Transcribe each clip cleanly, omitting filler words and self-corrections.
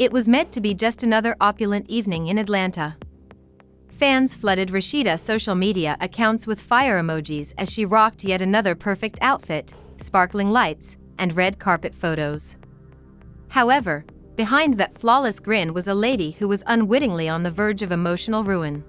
It was meant to be just another opulent evening in Atlanta. Fans flooded Rasheeda's social media accounts with fire emojis as she rocked yet another perfect outfit, sparkling lights, and red carpet photos. However, behind that flawless grin was a lady who was unwittingly on the verge of emotional ruin.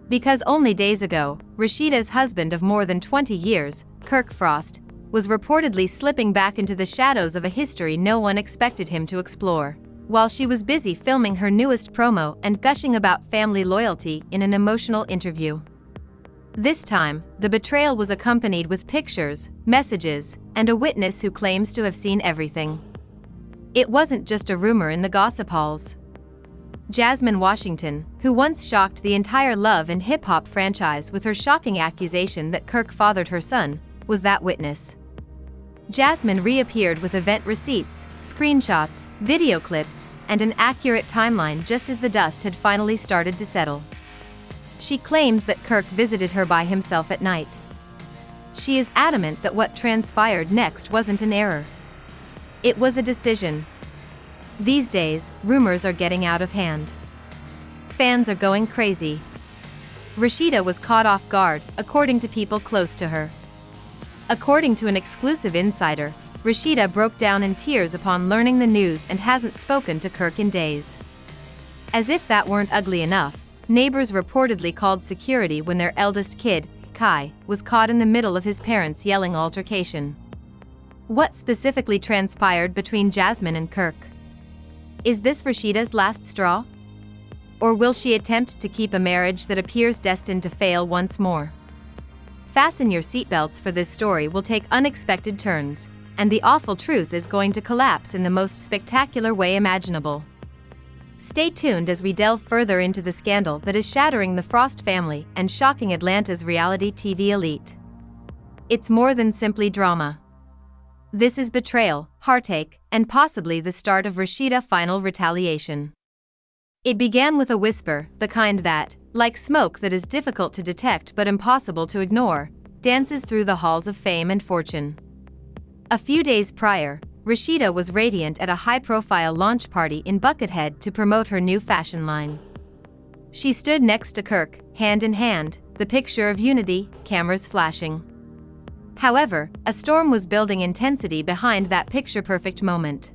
Because only days ago, Rasheeda's husband of more than 20 years, Kirk was reportedly slipping back into the shadows of a history no one expected him to explore, while she was busy filming her newest promo and gushing about family loyalty in an emotional interview. This time, the betrayal was accompanied with pictures, messages, and a witness who claims to have seen everything. It wasn't just a rumor in the gossip halls. Jasmine Washington, who once shocked the entire Love and Hip Hop franchise with her shocking accusation that Kirk fathered her son, was that witness. Jasmine reappeared with event receipts, screenshots, video clips, and an accurate timeline just as the dust had finally started to settle. She claims that Kirk visited her by himself at night. She is adamant that what transpired next wasn't an error. It was a decision. These days, rumors are getting out of hand. Fans are going crazy. Rasheeda was caught off guard, according to people close to her. According to an exclusive insider, Rasheeda broke down in tears upon learning the news and hasn't spoken to Kirk in days. As if that weren't ugly enough, neighbors reportedly called security when their eldest kid, Kai, was caught in the middle of his parents' yelling altercation. What specifically transpired between Jasmine and Kirk? Is this Rasheeda's last straw? Or will she attempt to keep a marriage that appears destined to fail once more? Fasten your seatbelts, for this story will take unexpected turns, and the awful truth is going to collapse in the most spectacular way imaginable. Stay tuned as we delve further into the scandal that is shattering the Frost family and shocking Atlanta's reality TV elite. It's more than simply drama. This is betrayal, heartache, and possibly the start of Rasheeda's final retaliation. It began with a whisper, the kind that, like smoke that is difficult to detect but impossible to ignore, dances through the halls of fame and fortune. A few days prior, Rasheeda was radiant at a high-profile launch party in Buckethead to promote her new fashion line. She stood next to Kirk, hand in hand, the picture of unity, cameras flashing. However, a storm was building intensity behind that picture-perfect moment.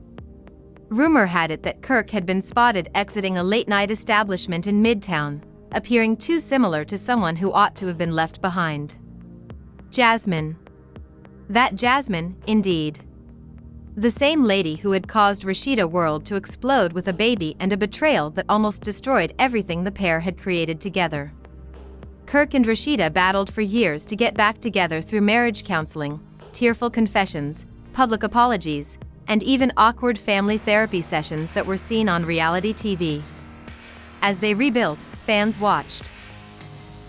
Rumor had it that Kirk had been spotted exiting a late-night establishment in Midtown, appearing too similar to someone who ought to have been left behind. Jasmine. That Jasmine, indeed. The same lady who had caused Rasheeda's world to explode with a baby and a betrayal that almost destroyed everything the pair had created together. Kirk and Rasheeda battled for years to get back together through marriage counseling, tearful confessions, public apologies, and even awkward family therapy sessions that were seen on reality TV. As they rebuilt, fans watched.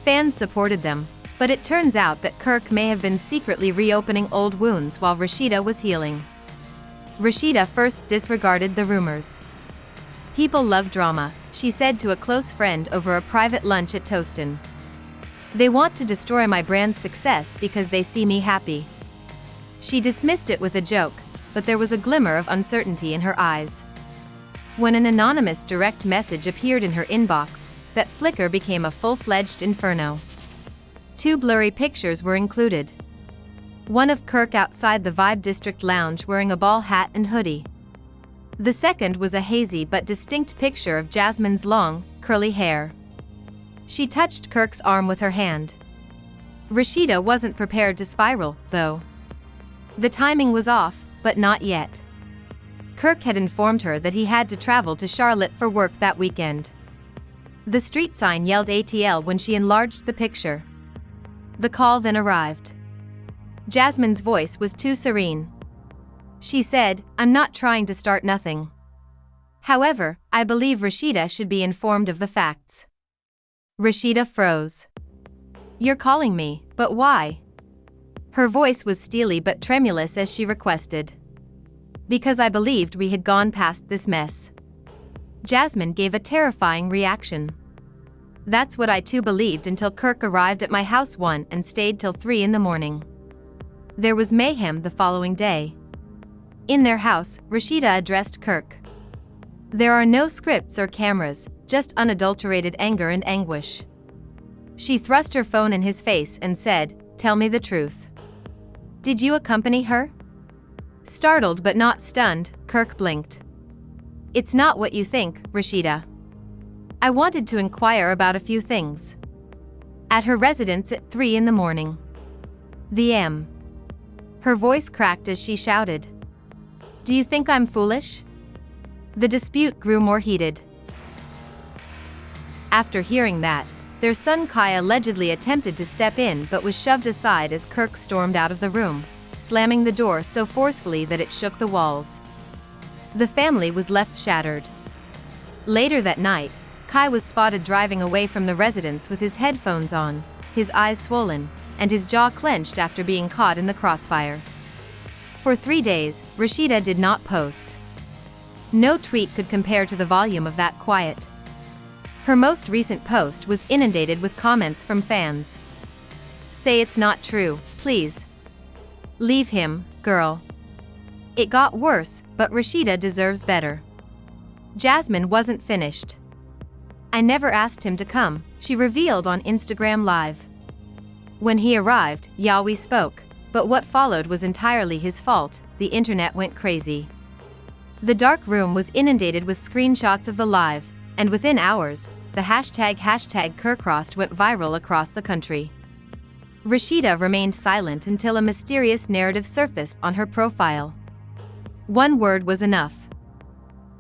Fans supported them, but it turns out that Kirk may have been secretly reopening old wounds while Rasheeda was healing. Rasheeda first disregarded the rumors. "People love drama," she said to a close friend over a private lunch at Toastin'. "They want to destroy my brand's success because they see me happy." She dismissed it with a joke, but there was a glimmer of uncertainty in her eyes. When an anonymous direct message appeared in her inbox, that flicker became a full-fledged inferno. 2 blurry pictures were included. One of Kirk outside the Vibe District Lounge wearing a ball hat and hoodie. The second was a hazy but distinct picture of Jasmine's long, curly hair. She touched Kirk's arm with her hand. Rasheeda wasn't prepared to spiral, though. The timing was off, but not yet. Kirk had informed her that he had to travel to Charlotte for work that weekend. The street sign yelled ATL when she enlarged the picture. The call then arrived. Jasmine's voice was too serene. She said, "I'm not trying to start nothing. However, I believe Rasheeda should be informed of the facts." Rasheeda froze. "You're calling me, but why?" Her voice was steely but tremulous as she requested. "Because I believed we had gone past this mess." Jasmine gave a terrifying reaction. "That's what I too believed until Kirk arrived at my house and stayed till 3 in the morning." There was mayhem the following day. In their house, Rasheeda addressed Kirk. There are no scripts or cameras, just unadulterated anger and anguish. She thrust her phone in his face and said, "Tell me the truth. Did you accompany her?" Startled but not stunned, Kirk blinked. "It's not what you think, Rasheeda. I wanted to inquire about a few things. At her residence at 3 in the morning. The M." Her voice cracked as she shouted. "Do you think I'm foolish?" The dispute grew more heated. After hearing that, their son Kai allegedly attempted to step in but was shoved aside as Kirk stormed out of the room, slamming the door so forcefully that it shook the walls. The family was left shattered. Later that night, Kai was spotted driving away from the residence with his headphones on, his eyes swollen, and his jaw clenched after being caught in the crossfire. For 3 days, Rasheeda did not post. No tweet could compare to the volume of that quiet. Her most recent post was inundated with comments from fans. "Say it's not true, please. Leave him, girl." It got worse, but Rasheeda deserves better. Jasmine wasn't finished. "I never asked him to come," she revealed on Instagram Live. When he arrived, Yahweh spoke, but what followed was entirely his fault. The internet went crazy. The dark room was inundated with screenshots of the live, and within hours, the hashtag #KirkRost went viral across the country. Rasheeda remained silent until a mysterious narrative surfaced on her profile. One word was enough.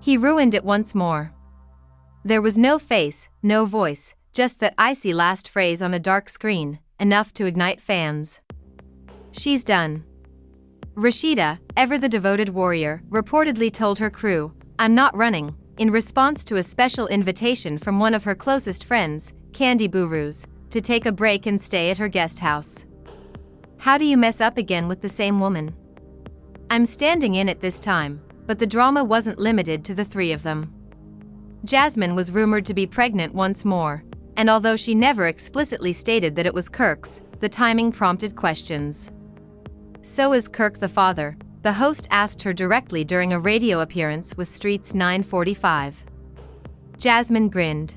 He ruined it once more. There was no face, no voice, just that icy last phrase on a dark screen, enough to ignite fans. "She's done." Rasheeda, ever the devoted warrior, reportedly told her crew, "I'm not running," in response to a special invitation from one of her closest friends, Candy Burus, to take a break and stay at her guest house. How do you mess up again with the same woman? "I'm standing in it this time," but the drama wasn't limited to the three of them. Jasmine was rumored to be pregnant once more, and although she never explicitly stated that it was Kirk's, the timing prompted questions. "So is Kirk the father?" the host asked her directly during a radio appearance with Street's 945. Jasmine grinned.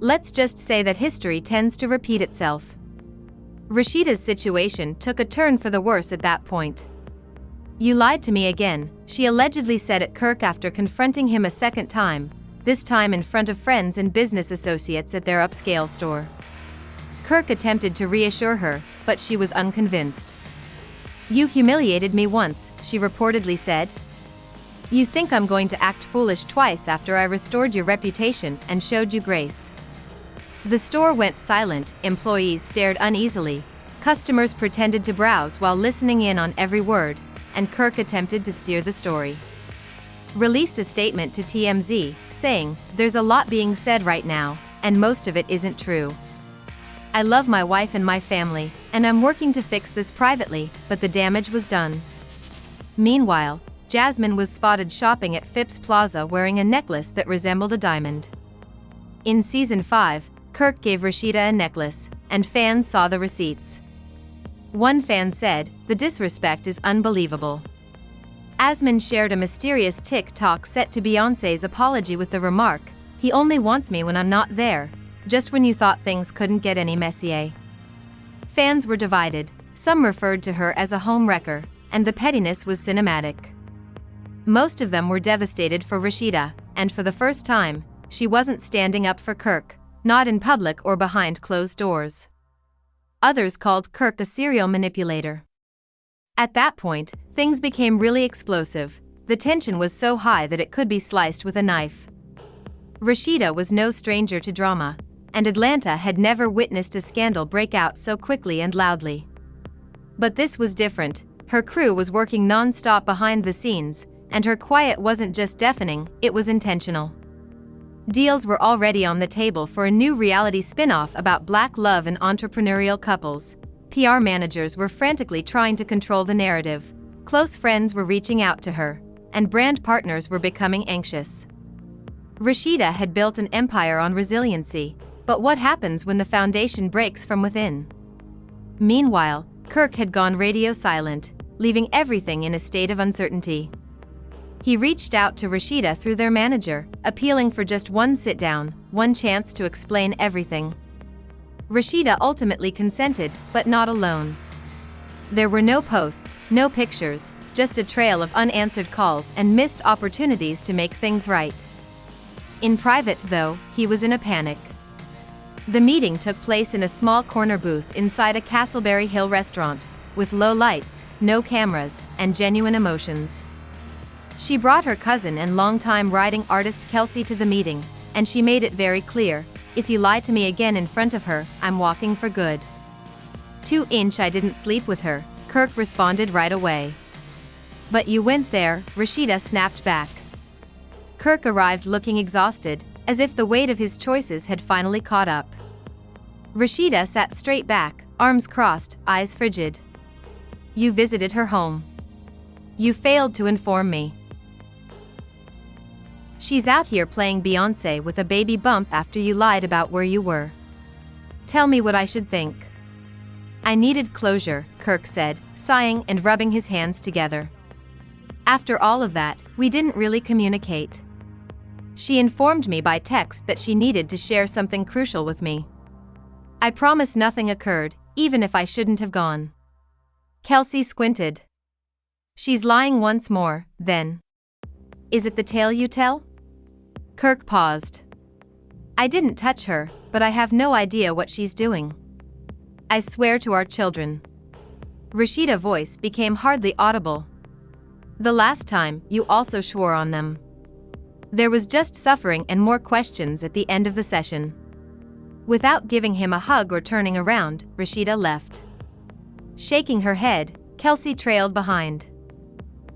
"Let's just say that history tends to repeat itself." Rasheeda's situation took a turn for the worse at that point. "You lied to me again," she allegedly said at Kirk after confronting him a second time, this time in front of friends and business associates at their upscale store. Kirk attempted to reassure her, but she was unconvinced. "You humiliated me once," she reportedly said. "You think I'm going to act foolish twice after I restored your reputation and showed you grace." The store went silent, employees stared uneasily, customers pretended to browse while listening in on every word, and Kirk attempted to steer the story. Released a statement to TMZ, saying, "There's a lot being said right now, and most of it isn't true. I love my wife and my family, and I'm working to fix this privately, but the damage was done." Meanwhile, Jasmine was spotted shopping at Phipps Plaza wearing a necklace that resembled a diamond. In Season 5, Kirk gave Rasheeda a necklace, and fans saw the receipts. One fan said, "The disrespect is unbelievable." Jasmine shared a mysterious TikTok set to Beyoncé's apology with the remark, "He only wants me when I'm not there," just when you thought things couldn't get any messier. Fans were divided, some referred to her as a home wrecker, and the pettiness was cinematic. Most of them were devastated for Rasheeda, and for the first time, she wasn't standing up for Kirk, not in public or behind closed doors. Others called Kirk a serial manipulator. At that point, things became really explosive. The tension was so high that it could be sliced with a knife. Rasheeda was no stranger to drama, and Atlanta had never witnessed a scandal break out so quickly and loudly. But this was different. Her crew was working non-stop behind the scenes, and her quiet wasn't just deafening, it was intentional. Deals were already on the table for a new reality spin-off about black love and entrepreneurial couples. PR managers were frantically trying to control the narrative, close friends were reaching out to her, and brand partners were becoming anxious. Rasheeda had built an empire on resiliency, but what happens when the foundation breaks from within? Meanwhile, Kirk had gone radio silent, leaving everything in a state of uncertainty. He reached out to Rasheeda through their manager, appealing for just one sit-down, one chance to explain everything. Rasheeda ultimately consented, but not alone. There were no posts, no pictures, just a trail of unanswered calls and missed opportunities to make things right. In private, though, he was in a panic. The meeting took place in a small corner booth inside a Castleberry Hill restaurant, with low lights, no cameras, and genuine emotions. She brought her cousin and longtime writing artist Kelsey to the meeting, and she made it very clear, if you lie to me again in front of her, I'm walking for good. 2-inch I didn't sleep with her, Kirk responded right away. But you went there, Rasheeda snapped back. Kirk arrived looking exhausted, as if the weight of his choices had finally caught up. Rasheeda sat straight back, arms crossed, eyes frigid. You visited her home. You failed to inform me. She's out here playing Beyoncé with a baby bump after you lied about where you were. Tell me what I should think. I needed closure, Kirk said, sighing and rubbing his hands together. After all of that, we didn't really communicate. She informed me by text that she needed to share something crucial with me. I promise nothing occurred, even if I shouldn't have gone. Kelsey squinted. She's lying once more, then. Is it the tale you tell? Kirk paused. I didn't touch her, but I have no idea what she's doing. I swear to our children. Rasheeda's voice became hardly audible. The last time, you also swore on them. There was just suffering and more questions at the end of the session. Without giving him a hug or turning around, Rasheeda left. Shaking her head, Kelsey trailed behind.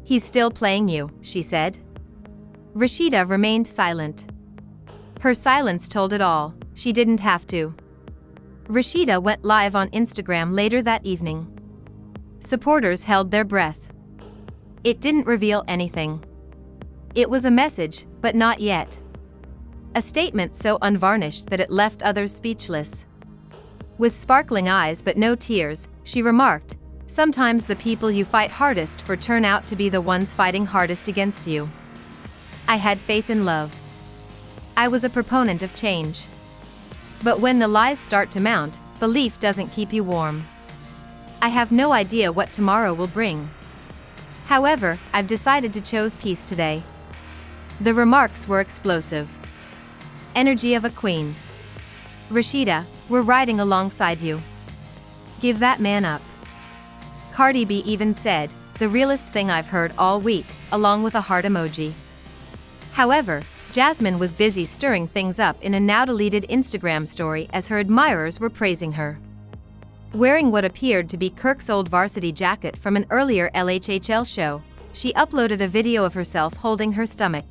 He's still playing you, she said. Rasheeda remained silent. Her silence told it all, she didn't have to. Rasheeda went live on Instagram later that evening. Supporters held their breath. It didn't reveal anything. It was a message, but not yet. A statement so unvarnished that it left others speechless. With sparkling eyes but no tears, she remarked, sometimes the people you fight hardest for turn out to be the ones fighting hardest against you. I had faith in love. I was a proponent of change. But when the lies start to mount, belief doesn't keep you warm. I have no idea what tomorrow will bring. However, I've decided to choose peace today. The remarks were explosive. Energy of a queen. Rasheeda, we're riding alongside you. Give that man up. Cardi B even said, the realest thing I've heard all week, along with a heart emoji. However, Jasmine was busy stirring things up in a now-deleted Instagram story as her admirers were praising her. Wearing what appeared to be Kirk's old varsity jacket from an earlier LHHL show, she uploaded a video of herself holding her stomach.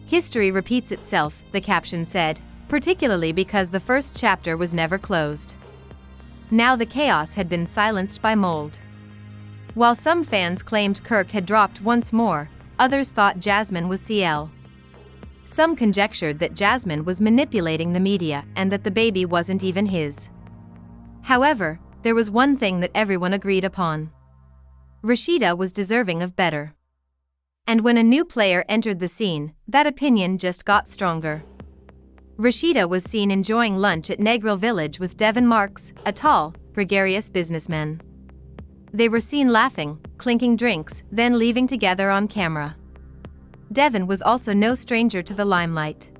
History repeats itself, the caption said, particularly because the first chapter was never closed. Now the chaos had been silenced by mold. While some fans claimed Kirk had dropped once more, others thought Jasmine was CL. Some conjectured that Jasmine was manipulating the media and that the baby wasn't even his. However, there was one thing that everyone agreed upon. Rasheeda was deserving of better. And when a new player entered the scene, that opinion just got stronger. Rasheeda was seen enjoying lunch at Negril Village with Devin Marks, a tall, gregarious businessman. They were seen laughing, clinking drinks, then leaving together on camera. Devin was also no stranger to the limelight.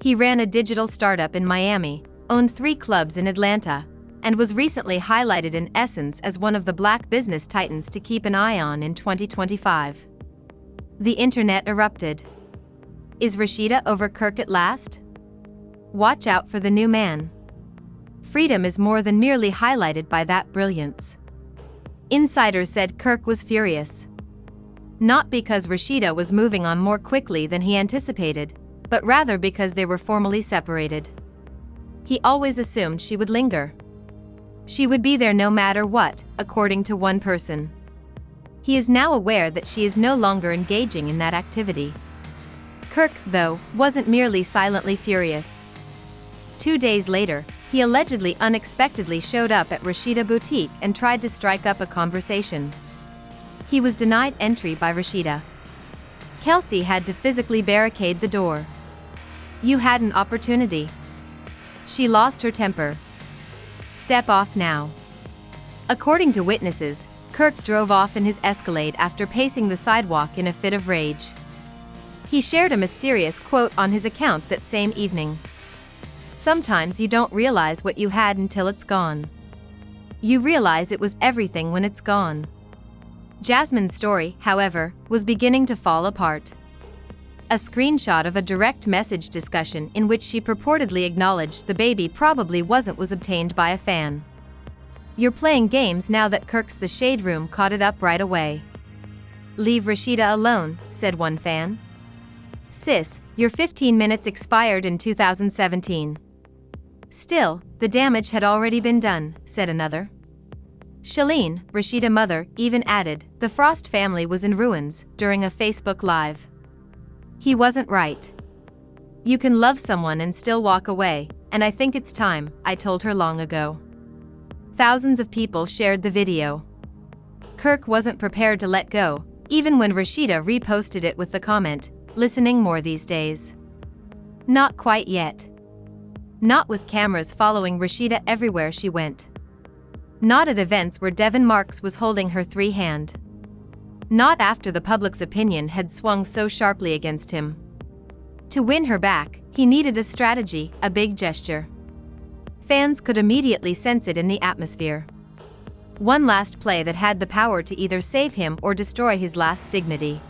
He ran a digital startup in Miami, owned 3 clubs in Atlanta, and was recently highlighted in Essence as one of the black business titans to keep an eye on in 2025. The internet erupted. Is Rasheeda over Kirk at last? Watch out for the new man. Freedom is more than merely highlighted by that brilliance. Insiders said Kirk was furious. Not because Rasheeda was moving on more quickly than he anticipated, but rather because they were formally separated. He always assumed she would linger. She would be there no matter what, according to one person. He is now aware that she is no longer engaging in that activity. Kirk, though, wasn't merely silently furious. 2 days later, he allegedly unexpectedly showed up at Rasheeda Boutique and tried to strike up a conversation. He was denied entry by Rasheeda. Kelsey had to physically barricade the door. You had an opportunity. She lost her temper. Step off now. According to witnesses, Kirk drove off in his Escalade after pacing the sidewalk in a fit of rage. He shared a mysterious quote on his account that same evening. Sometimes you don't realize what you had until it's gone. You realize it was everything when it's gone. Jasmine's story, however, was beginning to fall apart. A screenshot of a direct message discussion in which she purportedly acknowledged the baby probably wasn't was obtained by a fan. You're playing games now that Kirk's The Shade Room caught it up right away. Leave Rasheeda alone, said one fan. Sis, your 15 minutes expired in 2017. Still, the damage had already been done, said another. Shalene, Rasheeda's mother, even added, the Frost family was in ruins during a Facebook Live. He wasn't right. You can love someone and still walk away, and I think it's time, I told her long ago. Thousands of people shared the video. Kirk wasn't prepared to let go, even when Rasheeda reposted it with the comment, listening more these days. Not quite yet. Not with cameras following Rasheeda everywhere she went. Not at events where Devin Marks was holding her free hand. Not after the public's opinion had swung so sharply against him. To win her back, he needed a strategy, a big gesture. Fans could immediately sense it in the atmosphere. One last play that had the power to either save him or destroy his last dignity.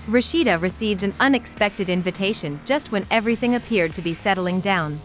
Rasheeda received an unexpected invitation just when everything appeared to be settling down.